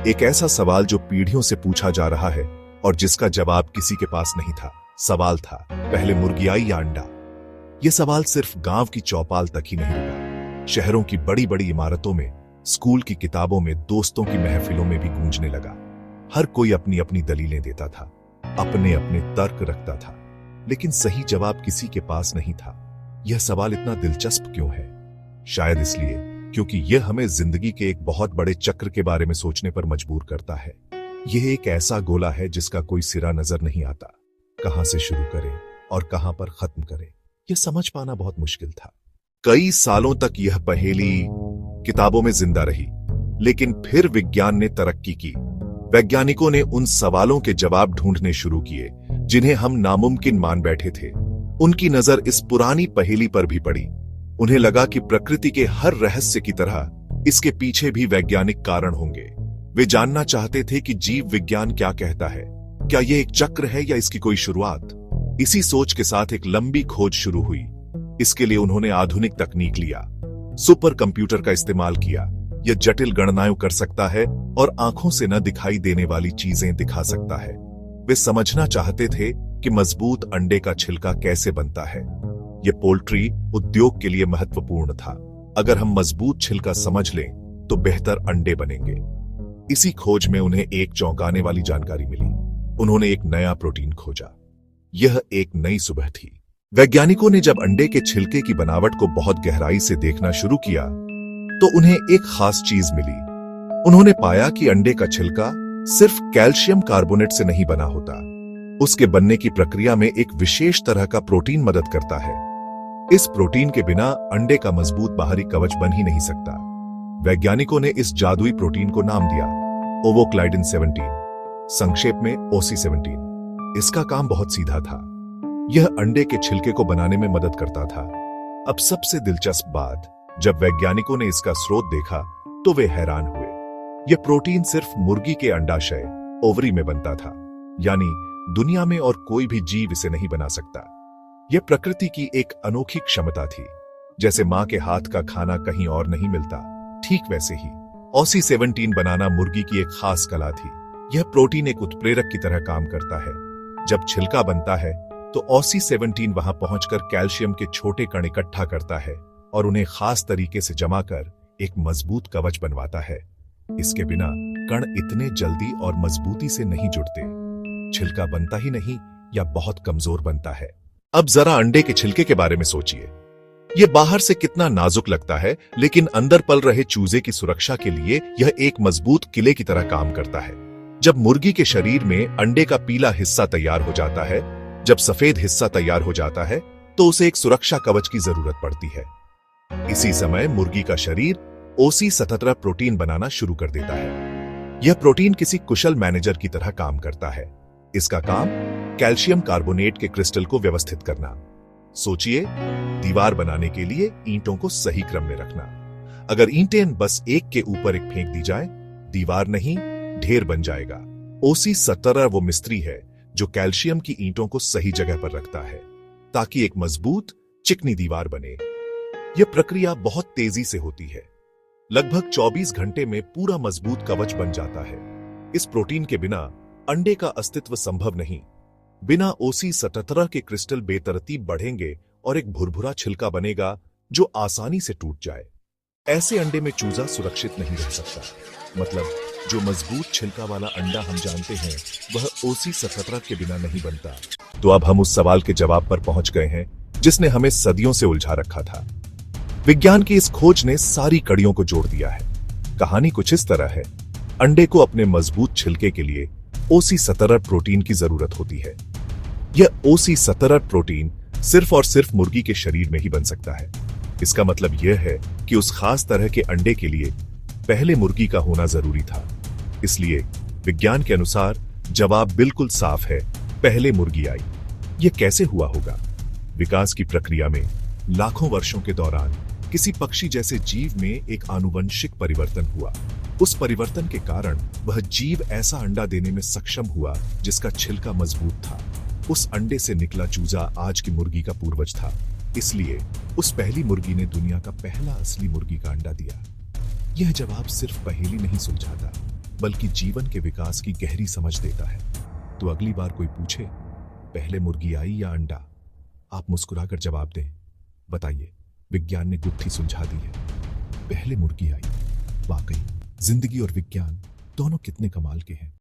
एक ऐसा सवाल जो पीढ़ियों से पूछा जा रहा है और जिसका जवाब किसी के पास नहीं था। सवाल था, पहले मुर्गी आई या अंडा? यह सवाल सिर्फ गांव की चौपाल तक ही नहीं रुका। शहरों की बड़ी बड़ी इमारतों में, स्कूल की किताबों में, दोस्तों की महफिलों में भी गूंजने लगा। हर कोई अपनी अपनी दलीलें देता था, अपने अपने तर्क रखता था, लेकिन सही जवाब किसी के पास नहीं था। यह सवाल इतना दिलचस्प क्यों है? शायद इसलिए क्योंकि यह हमें जिंदगी के एक बहुत बड़े चक्र के बारे में सोचने पर मजबूर करता है। यह एक ऐसा गोला है जिसका कोई सिरा नजर नहीं आता। कहां से शुरू करें और कहां पर खत्म करें, यह समझ पाना बहुत मुश्किल था। कई सालों तक यह पहेली किताबों में जिंदा रही, लेकिन फिर विज्ञान ने तरक्की की। वैज्ञानिकों ने उन सवालों के जवाब ढूंढने शुरू किए जिन्हें हम नामुमकिन मान बैठे थे। उनकी नजर इस पुरानी पहेली पर भी पड़ी। उन्हें लगा कि प्रकृति के हर रहस्य की तरह इसके पीछे भी वैज्ञानिक कारण होंगे। वे जानना चाहते थे कि जीव विज्ञान क्या कहता है। क्या यह एक चक्र है या इसकी कोई शुरुआत? इसी सोच के साथ एक लंबी खोज शुरू हुई। इसके लिए उन्होंने आधुनिक तकनीक लिया, सुपर कंप्यूटर का इस्तेमाल किया। यह जटिल गणनाएं कर सकता है और आंखों से न दिखाई देने वाली चीजें दिखा सकता है। वे समझना चाहते थे कि मजबूत अंडे का छिलका कैसे बनता है। यह पोल्ट्री उद्योग के लिए महत्वपूर्ण था। अगर हम मजबूत छिलका समझ लें तो बेहतर अंडे बनेंगे। इसी खोज में उन्हें एक चौंकाने वाली जानकारी मिली। उन्होंने एक नया प्रोटीन खोजा। यह एक नई सुबह थी। वैज्ञानिकों ने जब अंडे के छिलके की बनावट को बहुत गहराई से देखना शुरू किया तो उन्हें एक खास चीज मिली। उन्होंने पाया कि अंडे का छिलका सिर्फ कैल्शियम कार्बोनेट से नहीं बना होता। उसके बनने की प्रक्रिया में एक विशेष तरह का प्रोटीन मदद करता है। इस प्रोटीन के बिना अंडे का मजबूत बाहरी कवच बन ही नहीं सकता। वैज्ञानिकों ने इस जादुई प्रोटीन को नाम दिया ओवोक्लाइडिन 17, संक्षेप में OC17। इसका काम बहुत सीधा था। यह अंडे के छिलके को बनाने में मदद करता था। अब सबसे दिलचस्प बात, जब वैज्ञानिकों ने इसका स्रोत देखा तो वे हैरान हुए। यह प्रोटीन सिर्फ मुर्गी के अंडाशय ओवरी में बनता था, यानी दुनिया में और कोई भी जीव इसे नहीं बना सकता। यह प्रकृति की एक अनोखी क्षमता थी। जैसे मां के हाथ का खाना कहीं और नहीं मिलता, ठीक वैसे ही OC17 बनाना मुर्गी की एक खास कला थी। यह प्रोटीन एक उत्प्रेरक की तरह काम करता है। जब छिलका बनता है तो OC17 वहां पहुंचकर कैल्शियम के छोटे कण इकट्ठा करता है और उन्हें खास तरीके से जमा कर एक मजबूत कवच बनवाता है। इसके बिना कण इतने जल्दी और मजबूती से नहीं जुड़ते। छिलका बनता ही नहीं या बहुत कमजोर बनता है। अब जरा अंडे के छिलके के बारे में सोचिए। यह बाहर से कितना नाजुक लगता है, लेकिन अंदर पल रहे चूजे की सुरक्षा के लिए यह एक मजबूत किले की तरह काम करता है। जब मुर्गी के शरीर में अंडे का पीला हिस्सा तैयार हो जाता है, जब सफेद हिस्सा तैयार हो जाता है, तो उसे एक सुरक्षा कवच की जरूरत पड़ती है। इसी समय मुर्गी का शरीर OC17 प्रोटीन बनाना शुरू कर देता है। यह प्रोटीन किसी कुशल मैनेजर की तरह काम करता है। इसका काम कैल्शियम कार्बोनेट के क्रिस्टल को व्यवस्थित करना। सोचिए, दीवार बनाने के लिए ईंटों को सही क्रम में रखना। अगर ईंटें बस एक के ऊपर एक फेंक दी जाए, दीवार नहीं, ढेर बन जाएगा। OC17 वो मिस्त्री है जो कैल्शियम की ईंटों को सही जगह पर रखता है ताकि एक मजबूत चिकनी दीवार बने। यह प्रक्रिया बहुत तेजी से होती है। लगभग 24 घंटे में पूरा मजबूत कवच बन जाता है। इस प्रोटीन के बिना अंडे का अस्तित्व संभव नहीं। बिना OC17 के क्रिस्टल बेतरतीब बढ़ेंगे और एक भुरभुरा छिलका बनेगा जो आसानी से टूट जाए। ऐसे अंडे में चूजा सुरक्षित नहीं रह सकता। मतलब जो मजबूत छिलका वाला अंडा हम जानते हैं वह OC17 के बिना नहीं बनता। तो अब हम उस सवाल के जवाब पर पहुंच गए हैं जिसने हमें सदियों से उलझा रखा था। विज्ञान की इस खोज ने सारी कड़ियों को जोड़ दिया है। कहानी कुछ इस तरह है। अंडे को अपने मजबूत छिलके के लिए OC17 प्रोटीन की जरूरत होती है। यह OC17 प्रोटीन सिर्फ और सिर्फ मुर्गी के शरीर में ही बन सकता है। इसका मतलब यह है कि उस खास तरह के अंडे के लिए पहले मुर्गी का होना जरूरी था। इसलिए विज्ञान के अनुसार जवाब बिल्कुल साफ है, पहले मुर्गी आई। यह कैसे हुआ होगा? विकास की प्रक्रिया में लाखों वर्षों के दौरान किसी पक्षी जैसे जीव में एक आनुवंशिक परिवर्तन हुआ। उस परिवर्तन के कारण वह जीव ऐसा अंडा देने में सक्षम हुआ जिसका छिलका मजबूत था। उस अंडे से निकला चूजा आज की मुर्गी का पूर्वज था। इसलिए उस पहली मुर्गी ने दुनिया का पहला असली मुर्गी का अंडा दिया। यह जवाब सिर्फ पहेली नहीं सुलझाता, बल्कि जीवन के विकास की गहरी समझ देता है। तो अगली बार कोई पूछे, पहले मुर्गी आई या अंडा, आप मुस्कुराकर जवाब दें, बताइए, विज्ञान ने गुत्थी सुलझा दी है, पहले मुर्गी आई। वाकई जिंदगी और विज्ञान दोनों कितने कमाल के हैं।